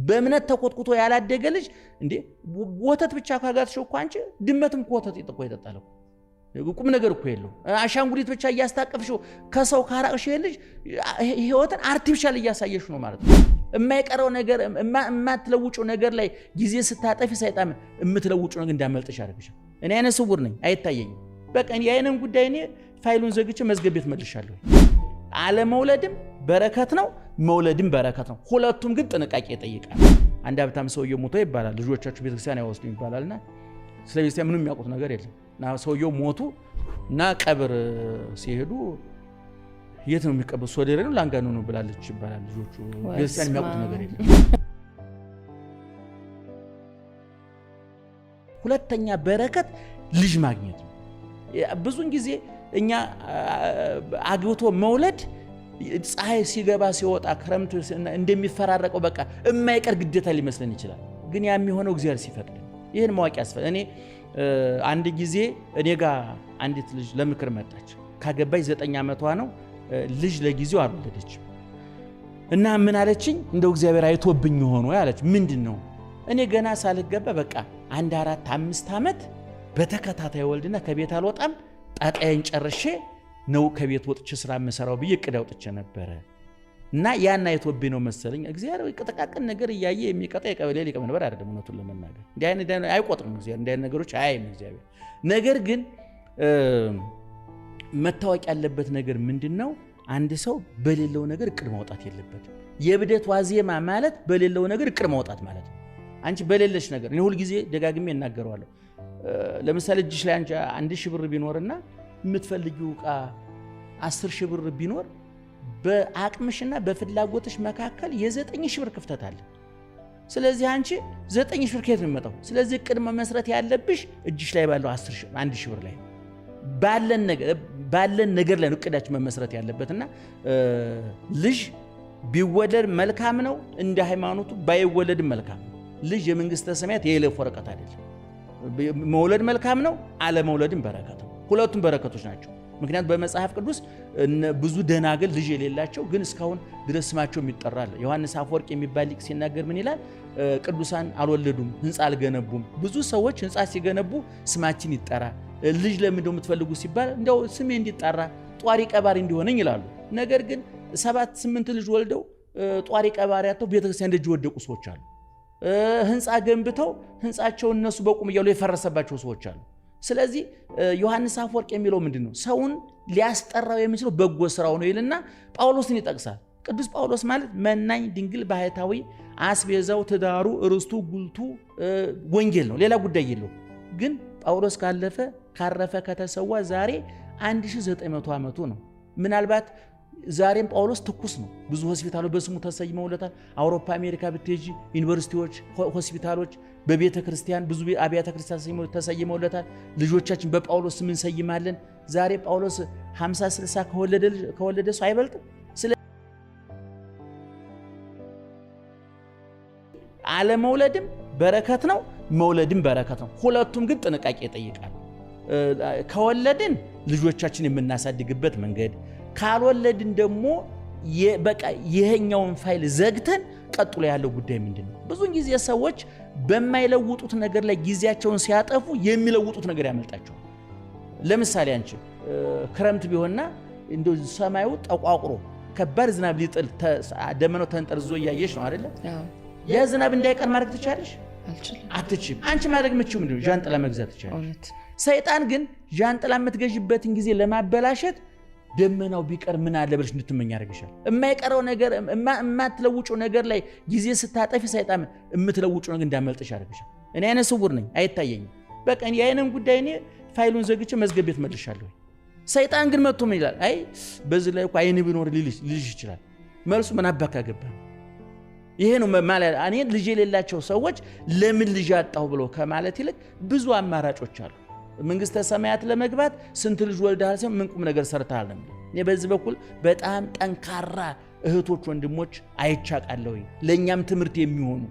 በእምነት ተቆጥቁቶ ያላደገ ልጅ እንዴ ወተት ብቻ ካጋትሽው እኮ አንቺ ድመትም ወተት ይጠጣል እኮ ቁም ነገር እኮ የለው አሻንጉሊት ብቻ እያስታቀፍሽው ከሰው ካራቅሽ ልጅ ህይወትን አርቲፊሻል እያሳየሽ ነው ማለት ነው የማይቀረው ነገር የማትለውጪው ነገር ላይ ጊዜ ስታጠፊ ሰይጣን የምትለውጪው ነገር እንዳመልጥሽ አድርግሽ እኔ አይነ ስውር ነኝ አይታየኝም በቃ ያይነን ጉዳይ እኔ ፋይሉን ዘግቼ መዝገብ ቤት መልሻለሁ አለመውለድም በረከት ነው መውለድም በረከት ነው ሁለቱም ግን ጥንቃቄ ይጠይቃል አንድ ሀብታም ሰውየው ሞቶ ይባላል ልጆቻቸው ቤተክርስቲያን ያወስዱ ይባላልና ስለዚህ ምንም የሚያውቁት ነገር የለም እና ሰውየው ሞቱ እና ቀብር ሲሄዱ የት ነው የሚቀበሩት ሶደሬ ነው ላንጋኖ ነው ብላለች ይባላል ልጆቹ ቤተክርስቲያን የሚያውቁት ነገር የለም ሁለተኛ በረከት ልጅ ማግኘት ብዙን ጊዜ እኛ አግብቶ መውለድ ፀሐይ ሲገባ ሲወጣ ክረምት እንደሚፈራረቀው በቃ የማይቀር ግዴታ ሊመስለን ይችላል ግን ያ የሚሆነው እግዚአብሔር ሲፈቅድ ይሄን ማወቅ ያስፈልጋል እኔ አንድ ጊዜ እኔ ጋር አንዲት ልጅ ለምክር መጣች ካገባች 9 ዓመቷ ነው ልጅ ለጊዜው አልወለደች እና ምን አለችኝ እንደው እግዚአብሔር አይቶብኝ ሆኖ ያለች ምንድነው እኔ ገና ሳልገባ በቃ 1 4 5 ዓመት በተከታታይ ወልድና ከቤት አልወጣም ጣጣዬን ጨርሼ ነው ከቤት ወጥቼ ስራ መሰራው ብዬ እቅድ አውጥቼ ነበር እና ያን አይቶብኝ ነው መሰለኝ እግዚአብሔር ቅጥቃቅን ነገር ያያየ የሚቀጣ የቀበሌ ሊቀመንበር አይደለም እውነቱን ለመናገር እንዴ አይቆጥርም እግዚአብሔር እንደ ነገሮች አይም እግዚአብሔር ነገር ግን መታወቅ ያለበት ነገር ምንድነው አንድ ሰው በሌለው ነገር እቅድ ማውጣት የለበትም የብደት ዋዜማ ማለት በሌለው ነገር እቅድ ማውጣት ማለት ነው አንቺ በሌለሽ ነገር እኔ ሁሉ ጊዜ ደጋግሜ እናገራለሁ ለምሳሌ እጅሽ ላይ አንቺ 1000 ብር ቢኖርና የምትፈልጊው ዕቃ 10000 ብር ቢኖር በአቅምሽና በፍላጎትሽ መካከል የ9000 ብር ክፍተት አለ ስለዚህ አንቺ 9000 ብር ከየት ነው የሚመጣው ስለዚህ እቅድ መመስረት ያለብሽ እጅሽ ላይ ባለው 1000 ብር ላይ ባለን ነገር ላይ እቅዳችን መመስረት ያለበትና ልጅ ቢወለድ መልካም ነው እንደ ሃይማኖቱ ባይወለድ መልካም ነው ልጅ የመንግስተ ሰማያት የይለፍ ወረቀት አይደለም መውለድ መልካም ነው አለመውለድም በረከት ነው ሁለቱም በረከቶች ናቸው ምክንያቱም በመጽሐፍ ቅዱስ ብዙ ደናግል ልጅ የሌላቸው ግን እስካሁን ድረስ ስማቸው የሚጠራል ዮሐንስ አፈወርቅ የሚባል ሊቅ ሲናገር ምን ይላል ቅዱሳን አልወለዱም ህንጻ አልገነቡም ብዙ ሰዎች ህንጻ ሲገነቡ ስማችን ይጠራ ልጅ ለምን እንደው የምትፈልጉ ሲባል እንደው ስሜ እንዲጠራ ጧሪ ቀባሪ እንዲሆነኝ ይላሉ ነገር ግን 7 8 ልጅ ወልደው ጧሪ ቀባሪያቸው ቤተክርስቲያን ደጅ ወደቁ ሰዎች አሉ ህንጻ ገንብተው ህንጻቸው እነሱ በቁም ይያሉ የፈረሰባቸው ሰዎች አሉ ስለዚህ ዮሐንስ አፈወርቅ የሚለው ምንድነው ሰውን ሊያስጠራው የሚችለው በጎ ስራው ነው ይልና ጳውሎስን ይጠቅሳል ቅዱስ ጳውሎስ ማለት መናኝ ድንግል ባህታዊ አስቤዛው ትዳሩ ርስቱ ጉልቱ ወንጌል ነው ሌላ ጉዳይ የለው ግን ጳውሎስ ካረፈ ከተሰዋ ዛሬ 1900 ዓመቱ ነው ምናልባት ዛሬም ጳውሎስ ትኩስ ነው ብዙ ሆስፒታሎች በስሙ ተሰይመውለታል አውሮፓ አሜሪካ ብትሄጂ ዩኒቨርሲቲዎች ሆስፒታሎች በቤተ ክርስቲያን ብዙ አብያተ ክርስቲያን ተሰይመውለታል ልጆቻችን በጳውሎስ ስም እንሰይማለን ዛሬ ጳውሎስ 50 60 ከወለደ ሰው አይበልጥም አለመውለድም በረከት ነው መውለድም በረከት ነው ሁለቱም ግን ጥንቃቄ ይጠይቃል ከወለድን ልጆቻችን የምናሳድግበት መንገድ ካልወለድን ደግሞ በቃ ይሄኛውን ፋይል ዘግተን ቀጥሎ ያለው ጉዳይ ምንድነው ብዙ ጊዜ ሰዎች በማይለውጡት ነገር ላይ ጊዜያቸውን ሲያጠፉ የሚለውጡት ነገር ያመልጣቸዋል ለምሳሌ አንቺ ክረምት ቢሆንና እንደው ሰማዩ ተቋቁሮ ከባድ ዝናብ ሊጥል ደመናው ተንጠርዞ ያያየሽ ነው አይደለ ያ ዝናብ እንዳይቀር ማድረግ ትቻለሽ አትችም አንቺ ማድረግ ምችው ምንድነው ጃንጥላ መግዛት ትቻለሽ ሰይጣን ግን ጃንጥላ የምትገዥበትን ጊዜ ለማበላሸት ደመናው ቢቀር ምን አለ ብለሽ እንድትመኝ ያደርግሻል የማይቀረው ነገር የማትለውጪው ነገር ላይ ጊዜ ስታጠፊ ሰይጣን የምትለውጪው ነገር እንዳመልጥሽ ያደርግሻል እኔ አይነ ስውር ነኝ አይታየኝም በቃ ያይነን ጉዳይ እኔ ፋይሉን ዘግቼ መዝገብ ቤት መልሻለሁ ሰይጣን ግን መጥቶ ምን ይላል አይ በዚህ ላይ እኮ አይን ቢኖር ሊልሽ ይችላል መልሱ ምን አባካ ገባ ይሄ ነው ማለት እኔ ልጅ የሌላቸው ሰዎች ለምን ልጅ አጣው ብሎ ከማለት ይልቅ ብዙ አማራጮች አሉ መንግስተ ሰማያት ለመግባት ስንት ልጅ ወልደሃል ሲሆን ምን ቁም ነገር ሰርተሃል ነው እኔ በዚህ በኩል በጣም ጠንካራ እህቶች ወንድሞች አይቻቃለሁ ለኛም ትምህርት የሚሆኑ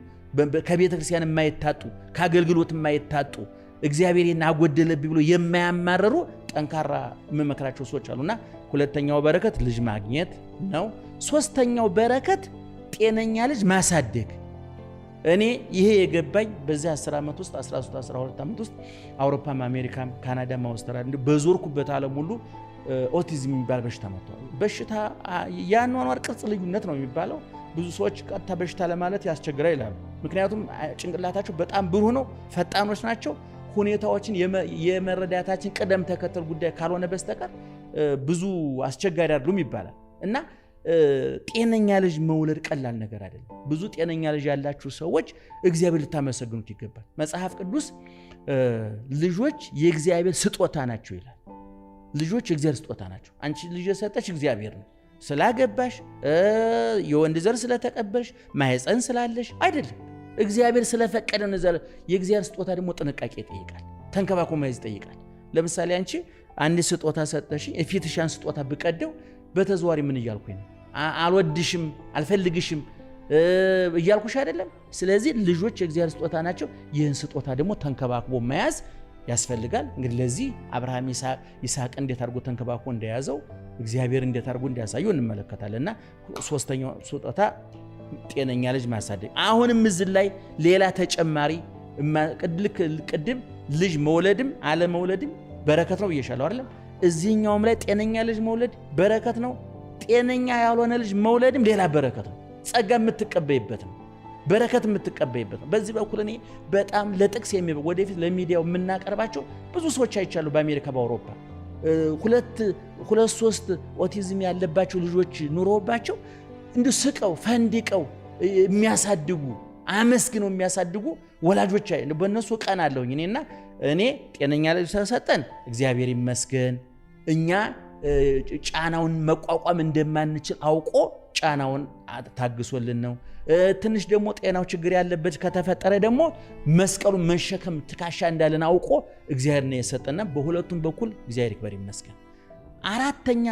ከቤተ ክርስቲያን የማይታጡ ከአገልግሎት የማይታጡ እግዚአብሔርና አጎደለብኝ ብሎ የማያማረሩ ጠንካራ መመክራቸው ሰዎች አሉና ሁለተኛው በረከት ልጅ ማግኘት ነው ሶስተኛው በረከት ጤነኛ ልጅ ማሳደግ እኔ ይሄ የገባኝ በዚህ 10 ዓመት ውስጥ 13 12 ዓመት ውስጥ አውሮፓም አሜሪካም ካናዳም አውስትራሊያ በዞርኩበት ዓለም ሁሉ ኦቲዝም የሚባል በሽታ መጥቷል። በሽታ ያኗኗር ቅርጽ ልዩነት ነው የሚባለው። ብዙ ሰዎች ቀጥታ በሽታ ለማለት ያስቸግራል ይላሉ። ምክንያቱም ጭንቅላታቸው በጣም ብሩህ ነው፣ ፈጣኖች ናቸው። ሁኔታዎችን የመረዳታችን ቅደም ተከተል ጉዳይ ካልሆነ በስተቀር ብዙ አስቸጋሪ አይደሉም ይባላል እና ጤነኛ ልጅ መውለድ ቀላል ነገር አይደለም። ብዙ ጤነኛ ልጅ ያላችሁ ሰዎች እግዚአብሔር ልታመሰግኑት ይገባል። መጽሐፍ ቅዱስ ልጆች የእግዚአብሔር ስጦታ ናቸው ይላል። ልጆች የእግዚአብሔር ስጦታ ናቸው። አንቺ ልጅ የሰጠሽ እግዚአብሔር ነው። ስላገባሽ የወንድ ዘር ስለተቀበልሽ ማህፀን ስላለሽ አይደለም። እግዚአብሔር ስለፈቀደ ነው። የእግዚአብሔር ስጦታ ደግሞ ጥንቃቄ ይጠይቃል፣ ተንከባክቦ መያዝ ይጠይቃል። ለምሳሌ አንቺ አንድ ስጦታ ሰጠሽ፣ የፊትሻን ስጦታ ብቀደው በተዘዋዋሪ ምን እያልኩኝ ነው? አልወድሽም፣ አልፈልግሽም እያልኩሽ አይደለም። ስለዚህ ልጆች የእግዚአብሔር ስጦታ ናቸው። ይህን ስጦታ ደግሞ ተንከባክቦ መያዝ ያስፈልጋል። እንግዲህ ለዚህ አብርሃም ይስሐቅ እንዴት አድርጎ ተንከባክቦ እንደያዘው እግዚአብሔር እንዴት አድርጎ እንዲያሳየው እንመለከታለንና ሶስተኛው ስጦታ ጤነኛ ልጅ ማሳደግ። አሁንም እዚህ ላይ ሌላ ተጨማሪ ቅድም ልጅ መውለድም አለመውለድም በረከት ነው ብዬሻለሁ አይደለም? እዚህኛውም ላይ ጤነኛ ልጅ መውለድ በረከት ነው። ጤነኛ ያልሆነ ልጅ መውለድም ሌላ በረከት ነው። ጸጋ የምትቀበይበት ነው፣ በረከት የምትቀበይበት ነው። በዚህ በኩል እኔ በጣም ለጥቅስ ወደፊት ለሚዲያው የምናቀርባቸው ብዙ ሰዎች አይቻሉ። በአሜሪካ በአውሮፓ ሁለት ሶስት ኦቲዝም ያለባቸው ልጆች ኑሮባቸው እንዲሁ ስቀው ፈንድቀው የሚያሳድጉ አመስግነው የሚያሳድጉ ወላጆች በእነሱ ቀን አለሁኝ እኔ ጤነኛ ልጅ ተሰጠን እግዚአብሔር ይመስገን። እኛ ጫናውን መቋቋም እንደማንችል አውቆ ጫናውን ታግሶልን ነው። ትንሽ ደግሞ ጤናው ችግር ያለበት ከተፈጠረ ደግሞ መስቀሉን መሸከም ትካሻ እንዳለን አውቆ እግዚአብሔር ነው የሰጠና በሁለቱም በኩል እግዚአብሔር ይክበር ይመስገን። አራተኛ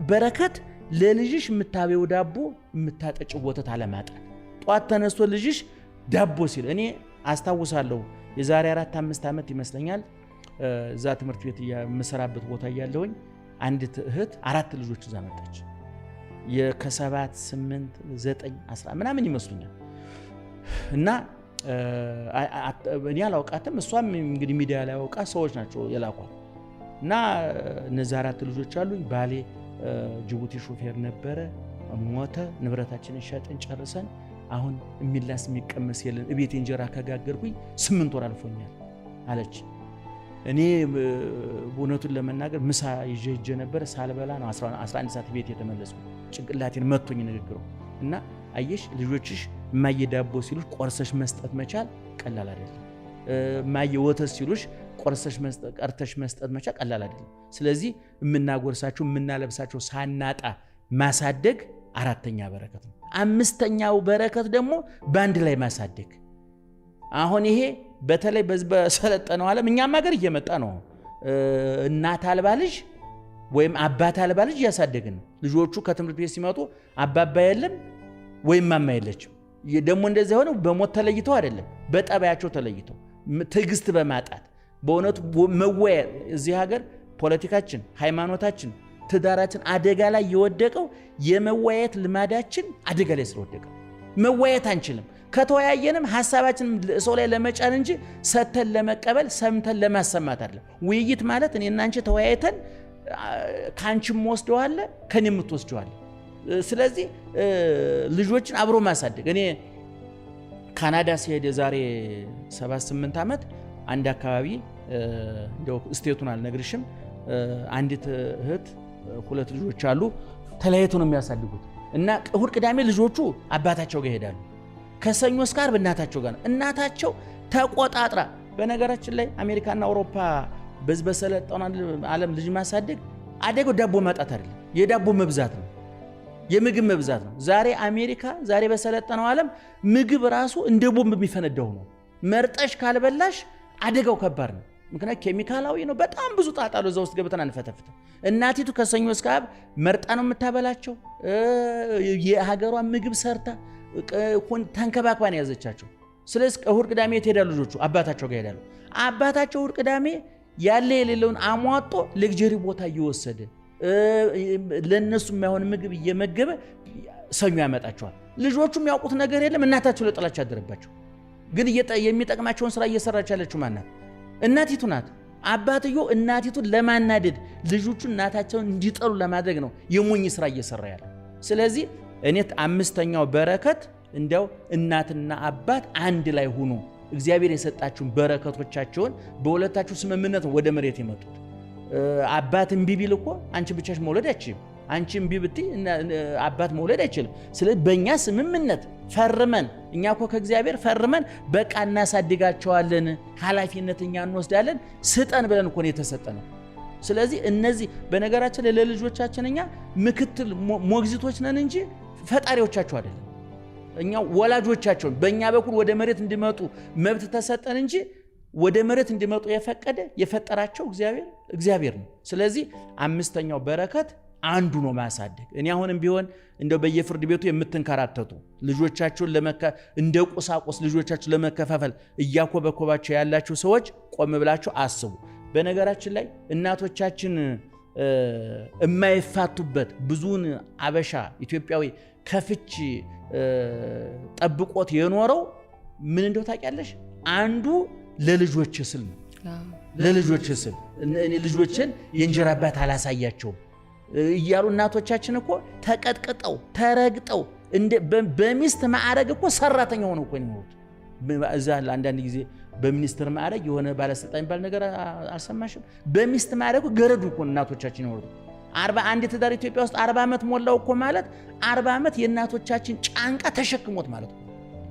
በረከት ለልጅሽ የምታበው ዳቦ የምታጠጭው ወተት አለማጣት። ጧት ተነስቶ ልጅሽ ዳቦ ሲል እኔ አስታውሳለሁ የዛሬ 4-5 ዓመት ይመስለኛል እዛ ትምህርት ቤት የምሰራበት ቦታ ያለውኝ አንዲት እህት 4 ልጆች እዛ መጣች። ከ7 8 9 10 ምናምን ይመስሉኛል እና እኔ አላውቃትም። እሷም እንግዲህ ሚዲያ ላይ አውቃ ሰዎች ናቸው የላኳት እና እነዚህ 4 ልጆች አሉኝ። ባሌ ጅቡቲ ሾፌር ነበረ፣ ሞተ። ንብረታችንን ሸጠን ጨርሰን አሁን የሚላስ የሚቀመስ የለን። እቤት እንጀራ ከጋገርኩኝ 8 ወር አልፎኛል አለች። እኔ እውነቱን ለመናገር ምሳ ይዤ ነበር፣ ሳልበላ ነው 11 ሰዓት ቤት የተመለስኩ። ጭንቅላቴን መቶኝ ንግግሩ እና አየሽ ልጆችሽ ማየ ዳቦ ሲሉሽ ቆርሰሽ መስጠት መቻል ቀላል አይደለም። ማየ ወተት ሲሉሽ ቆርሰሽ ቀርተሽ መስጠት መቻል ቀላል አይደለም። ስለዚህ የምናጎርሳቸው የምናለብሳቸው ሳናጣ ማሳደግ አራተኛ በረከት ነው። አምስተኛው በረከት ደግሞ በአንድ ላይ ማሳደግ። አሁን ይሄ በተለይ በሰለጠነው ዓለም እኛም ሀገር እየመጣ ነው። እናት አልባ ልጅ ወይም አባት አልባ ልጅ እያሳደግን ነው። ልጆቹ ከትምህርት ቤት ሲመጡ አባባ የለም ወይም ማማ የለችም። ደግሞ እንደዚህ ሆነው በሞት ተለይተው አይደለም፣ በጠባያቸው ተለይተው ትዕግስት በማጣት በእውነቱ መወያ እዚህ ሀገር ፖለቲካችን፣ ሃይማኖታችን፣ ትዳራችን አደጋ ላይ የወደቀው የመወያየት ልማዳችን አደጋ ላይ ስለወደቀ መወያየት አንችልም። ከተወያየንም ሐሳባችን ሰው ላይ ለመጫን እንጂ ሰተን ለመቀበል ሰምተን ለማሰማት አይደለም። ውይይት ማለት እኔና አንቺ ተወያይተን ካንቺም ወስደዋለ ከኔም ትወስደዋለ። ስለዚህ ልጆችን አብሮ ማሳደግ። እኔ ካናዳ ሲሄድ የዛሬ 7-8 ዓመት አንድ አካባቢ እንደው ስቴቱን አልነግርሽም፣ አንዲት እህት 2 ልጆች አሉ፣ ተለያይተው ነው የሚያሳድጉት እና እሁድ ቅዳሜ ልጆቹ አባታቸው ጋር ይሄዳሉ። ከሰኞ እስከ ዓርብ እናታቸው ጋር ነው። እናታቸው ተቆጣጥራ። በነገራችን ላይ አሜሪካና አውሮፓ በሰለጠነው ዓለም ልጅ ማሳደግ አደገው ዳቦ ማጣት አይደለም፣ የዳቦ መብዛት ነው፣ የምግብ መብዛት ነው። ዛሬ አሜሪካ ዛሬ በሰለጠነው ዓለም ምግብ ራሱ እንደ ቦምብ የሚፈነዳው ነው። መርጠሽ ካልበላሽ አደጋው ከባድ ነው። ምክንያቱም ኬሚካላዊ ነው። በጣም ብዙ ጣጣ ነው። እዛ ውስጥ ገብተን አንፈተፍተም። እናቲቱ ከሰኞ እስከ ዓርብ መርጣ ነው የምታበላቸው። የሀገሯን ምግብ ሰርታ ተንከባክባን ያዘቻቸው። ስለዚህ እሁድ ቅዳሜ የትሄዳሉ ልጆቹ አባታቸው ጋር ይሄዳሉ። አባታቸው እሁድ ቅዳሜ ያለ የሌለውን አሟጦ ለግጀሪ ቦታ እየወሰደ ለነሱ የማይሆን ምግብ እየመገበ ሰኞ ያመጣቸዋል። ልጆቹም ያውቁት ነገር የለም እናታቸው ለጥላቻ አደረባቸው ግን የሚጠቅማቸውን ስራ እየሰራች ያለችው ማናት እናቲቱ ናት አባትዮ እናቲቱን ለማናደድ ልጆቹ እናታቸውን እንዲጠሉ ለማድረግ ነው የሞኝ ስራ እየሰራ ያለ ስለዚህ እኔ አምስተኛው በረከት እንደው እናትና አባት አንድ ላይ ሆኖ እግዚአብሔር የሰጣችሁን በረከቶቻቸውን በሁለታችሁ ስምምነት ወደ መሬት ይመጡት አባት እምቢ ቢል እኮ አንቺ ብቻሽ መውለድ አይችልም አንቺ እምቢ ብትይ አባት መውለድ አይችልም ስለዚህ በእኛ ስምምነት ፈርመን እኛ እኮ ከእግዚአብሔር ፈርመን በቃ እናሳድጋቸዋለን ኃላፊነት እኛ እንወስዳለን ስጠን ብለን እኮ ነው የተሰጠነው ስለዚህ እነዚህ በነገራችን ላይ ለልጆቻችን እኛ ምክትል ሞግዚቶች ነን እንጂ ፈጣሪዎቻቸው አይደለም እኛ ወላጆቻቸው በእኛ በኩል ወደ መሬት እንዲመጡ መብት ተሰጠን እንጂ ወደ መሬት እንዲመጡ የፈቀደ የፈጠራቸው እግዚአብሔር ነው ስለዚህ አምስተኛው በረከት አንዱ ነው ማሳደግ እኔ አሁንም ቢሆን እንደው በየፍርድ ቤቱ የምትንከራተቱ ልጆቻችሁን እንደ ቁሳቁስ ልጆቻችሁን ለመከፋፈል እያኮበኮባቸው ያላችሁ ሰዎች ቆም ብላችሁ አስቡ በነገራችን ላይ እናቶቻችን የማይፋቱበት ብዙን አበሻ ኢትዮጵያዊ ከፍች ጠብቆት የኖረው ምን እንደው ታውቂያለሽ አንዱ ለልጆች ስል ነው ለልጆች ስል እኔ ልጆችን የእንጀራ አባት አላሳያቸውም እያሉ እናቶቻችን እኮ ተቀጥቅጠው ተረግጠው በሚስት ማዕረግ እኮ ሰራተኛ ሆነው እኮ ነው እዛ አንዳንድ ጊዜ በሚኒስትር ማዕረግ የሆነ ባለስልጣን ባል ነገር አልሰማሽም በሚስት ማዕረግ ገረዱ እኮ እናቶቻችን ይወርዱ 41 ትዳር ኢትዮጵያ ውስጥ 40 ዓመት ሞላው እኮ ማለት 40 ዓመት የእናቶቻችን ጫንቃ ተሸክሞት ማለት ነው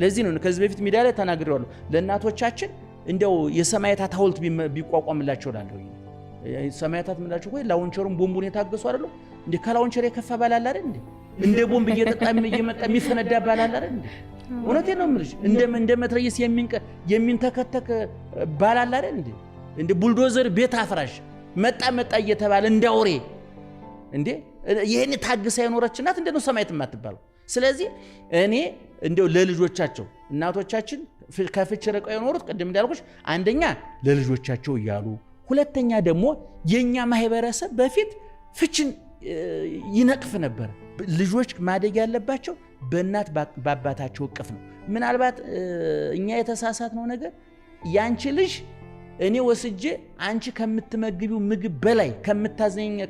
ለዚህ ነው ከዚህ በፊት ሚዲያ ላይ ተናግሬዋለሁ ለእናቶቻችን እንደው የሰማያታት ሐውልት ቢቋቋምላቸው ላለው ሰማያታት ምንላቸው ወይ ላውንቸሩን ቦምቡን የታገሱ አይደሉ እንዴ ከላውንቸር የከፋ ባላል አይደል እንደ ቦምብ እየመጣ የሚፈነዳ ባላል አይደል እውነቴ ነው የምልሽ እንደ መትረየስ የሚንተከተክ ባላል አይደል እንደ ቡልዶዘር ቤት አፍራሽ መጣ እየተባለ እንዳውሬ እንዴ ይሄን ታግሳ የኖረች እናት እንደው ሰማያት የማትባለው ስለዚህ እኔ እንደው ለልጆቻቸው እናቶቻችን ከፍች ርቀው የኖሩት ቅድም እንዳልኩሽ አንደኛ ለልጆቻቸው እያሉ ሁለተኛ ደግሞ የኛ ማህበረሰብ በፊት ፍችን ይነቅፍ ነበር ልጆች ማደግ ያለባቸው በእናት በአባታቸው እቅፍ ነው ምናልባት እኛ የተሳሳትነው ነገር ያንቺ ልጅ እኔ ወስጄ አንቺ ከምትመግቢው ምግብ በላይ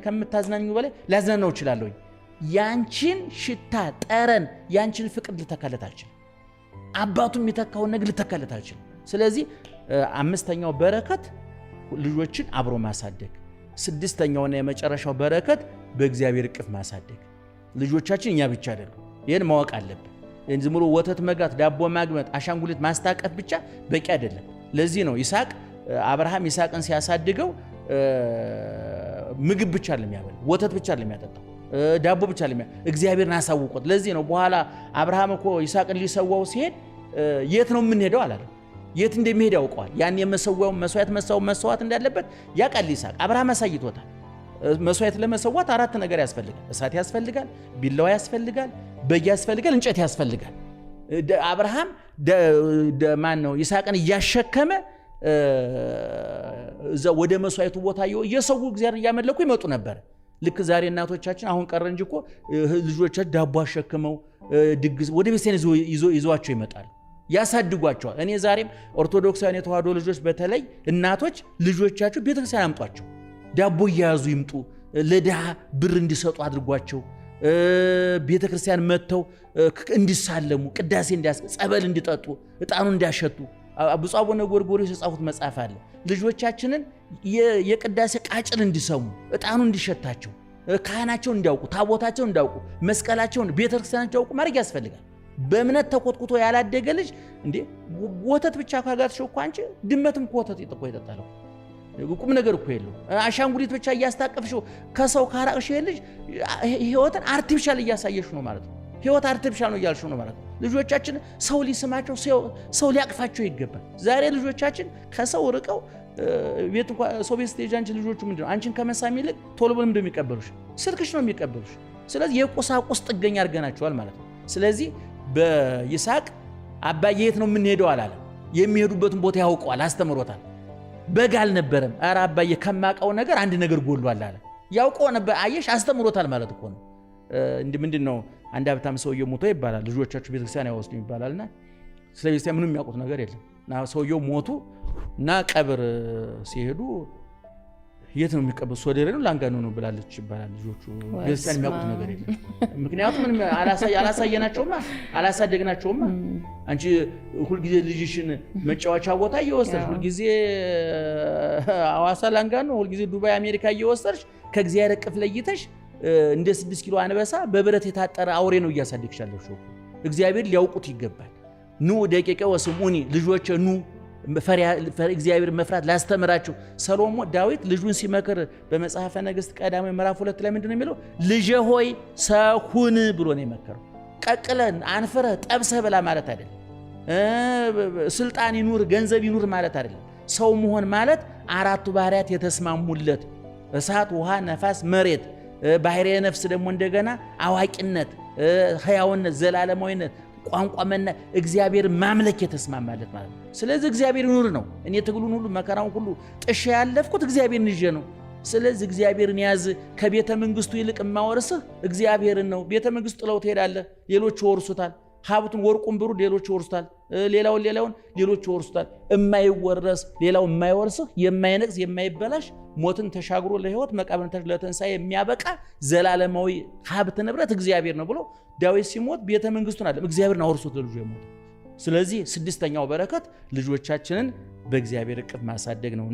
ከምታዝናኙ በላይ ላዝናናው እችላለሁ ያንቺን ሽታ ጠረን ያንቺን ፍቅር ልተካለት አልችልም አባቱም የተካውን ነገር ልተካለት አልችልም ስለዚህ አምስተኛው በረከት ልጆችን አብሮ ማሳደግ ስድስተኛውና የመጨረሻው በረከት በእግዚአብሔር እቅፍ ማሳደግ ልጆቻችን እኛ ብቻ አይደለም ይሄን ማወቅ አለብን ዝም ብሎ ወተት መጋት ዳቦ ማግመጥ አሻንጉሊት ማስታቀፍ ብቻ በቂ አይደለም ለዚህ ነው አብርሃም ይስሐቅን ሲያሳድገው ምግብ ብቻ አይደለም ያበላው ወተት ብቻ አይደለም ያጠጣው ዳቦ ብቻ አይደለም እግዚአብሔርን አሳውቆት ለዚህ ነው በኋላ አብርሃም እኮ ይስሐቅን ሊሰዋው ሲሄድ የት ነው የምንሄደው አላለ የት እንደሚሄድ ያውቀዋል ያን የመሰዋው መስዋዕት እንዳለበት ያቃል ይስሐቅ አብርሃም አሳይቶታል መስዋዕት ለመሰዋት አራት ነገር ያስፈልጋል እሳት ያስፈልጋል ቢላዋ ያስፈልጋል በግ ያስፈልጋል እንጨት ያስፈልጋል አብርሃም ማን ነው ይስሐቅን እያሸከመ ወደ መስዋዕቱ ቦታ እየሰው እግዚአብሔር እያመለኩ ይመጡ ነበር ልክ ዛሬ እናቶቻችን አሁን ቀረ እንጂ እኮ ልጆቻቸው ዳቦ አሸክመው ድግስ ወደ ቤተሰብ ይዘዋቸው ይመጣሉ ያሳድጓቸዋል እኔ ዛሬም ኦርቶዶክሳውያን የተዋህዶ ልጆች በተለይ እናቶች ልጆቻቸው ቤተክርስቲያን አምጧቸው ዳቦ እያያዙ ይምጡ ለድሃ ብር እንዲሰጡ አድርጓቸው ቤተክርስቲያን መጥተው እንዲሳለሙ ቅዳሴ ጸበል እንዲጠጡ ዕጣኑ እንዲያሸቱ ብፁዕ አቡነ ጎርጎርዮስ የጻፉት መጽሐፍ አለ ልጆቻችንን የቅዳሴ ቃጭል እንዲሰሙ ዕጣኑ እንዲሸታቸው ካህናቸውን እንዲያውቁ ታቦታቸውን እንዲያውቁ መስቀላቸውን ቤተክርስቲያናቸውን እንዲያውቁ ማድረግ ያስፈልጋል በእምነት ተቆጥቁጦ ያላደገ ልጅ እንዴ ወተት ብቻ ካጋትሽው እኮ አንቺ ድመትም ወተት ይጠጣል ቁም ነገር እኮ የለው አሻንጉሊት ብቻ እያስታቀፍሽው ከሰው ካራቅሽ ልጅ ህይወትን አርቲፊሻል እያሳየሽ ነው ማለት ነው ህይወት አርቲፊሻል ነው እያልሽ ነው ማለት ነው ልጆቻችን ሰው ሊስማቸው ሰው ሊያቅፋቸው ይገባል ዛሬ ልጆቻችን ከሰው ርቀው ቤት እንኳን ሰው ቤት ስቴጅ አንቺ ልጆቹ ምንድነው አንቺን ከመሳም ይልቅ ቶሎ ብለው እንደሚቀበሉሽ ስልክሽ ነው የሚቀበሉሽ ስለዚህ የቁሳቁስ ጥገኛ አድርገናቸዋል ማለት ነው ስለዚህ በይስሐቅ አባዬ የት ነው የምንሄደው አላለ የሚሄዱበትን ቦታ ያውቀዋል አስተምሮታል በግ አልነበረም ኧረ አባዬ ከማውቀው ነገር አንድ ነገር ጎሏል አለ ያውቀው ነበር አየሽ አስተምሮታል ማለት እኮ ነው ምንድነው አንድ ሀብታም ሰውዬው ሞቶ ይባላል ልጆቻቸው ቤተክርስቲያን ያወስዱ ይባላልና ስለ ቤተክርስቲያን ምንም የሚያውቁት ነገር የለም እና ሰውዬው ሞቱ እና ቀብር ሲሄዱ የት ነው የሚቀበል ሶደሬ ነው ላንጋኖ ነው ብላለች ይባላል ልጆቹ ቤተክርስቲያን የሚያውቁት ነገር የለም ምክንያቱም ምንም አላሳየናቸውማ አላሳደግናቸውማ አንቺ ሁሉ ጊዜ ልጅሽን መጫወቻ ቦታ እየወሰድሽ ሁሉ ጊዜ አዋሳ ላንጋኖ ሁሉ ጊዜ ዱባይ አሜሪካ እየወሰድሽ ከእግዚአብሔር እቅፍ ለይተሽ እንደ 6 ኪሎ አንበሳ በብረት የታጠረ አውሬ ነው እያሳደግሻለሽ እግዚአብሔር ሊያውቁት ይገባል ኑ ደቂቀ ወስሙኒ ልጆች ኑ እግዚአብሔር መፍራት ላስተምራችሁ ሰሎሞን ዳዊት ልጁን ሲመክር በመጽሐፈ ነገሥት ቀዳማዊ ምዕራፍ 2 ላይ ምንድነው የሚለው ልጄ ሆይ ሰሁን ብሎ ነው የመከረው ቀቅለን አንፈረ ጠብሰ ብላ ማለት አይደለም ስልጣን ይኑር ገንዘብ ይኑር ማለት አይደለም ሰው መሆን ማለት አራቱ ባህሪያት የተስማሙለት እሳት ውሃ ነፋስ መሬት ባህሪየ ነፍስ ደግሞ እንደገና አዋቂነት ህያውነት ዘላለማዊነት ቋንቋ መና እግዚአብሔር ማምለክ የተስማማለት ማለት ነው ስለዚህ እግዚአብሔር ይኑር ነው እኔ ትግሉን ሁሉ መከራውን ሁሉ ጥሼ ያለፍኩት እግዚአብሔርን ይዤ ነው ስለዚህ እግዚአብሔርን ያዝ ከቤተ መንግስቱ ይልቅ ማወርስህ እግዚአብሔርን ነው ቤተ መንግስቱ ጥለው ትሄዳለህ ሌሎች ወርሱታል ሀብቱን ወርቁን ብሩ ሌሎች ወርሱታል ሌላውን ሌሎች ወርሱታል የማይወረስ ሌላው የማይወርስህ የማይነቅስ የማይበላሽ ሞትን ተሻግሮ ለህይወት መቃብርን ለትንሳኤ የሚያበቃ ዘላለማዊ ሀብት ንብረት እግዚአብሔር ነው ብሎ ዳዊት ሲሞት ቤተ መንግስቱን አይደለም እግዚአብሔርን አወርሶት ለልጁ የሞት ስለዚህ 6ኛው በረከት ልጆቻችንን በእግዚአብሔር እቅፍ ማሳደግ ነው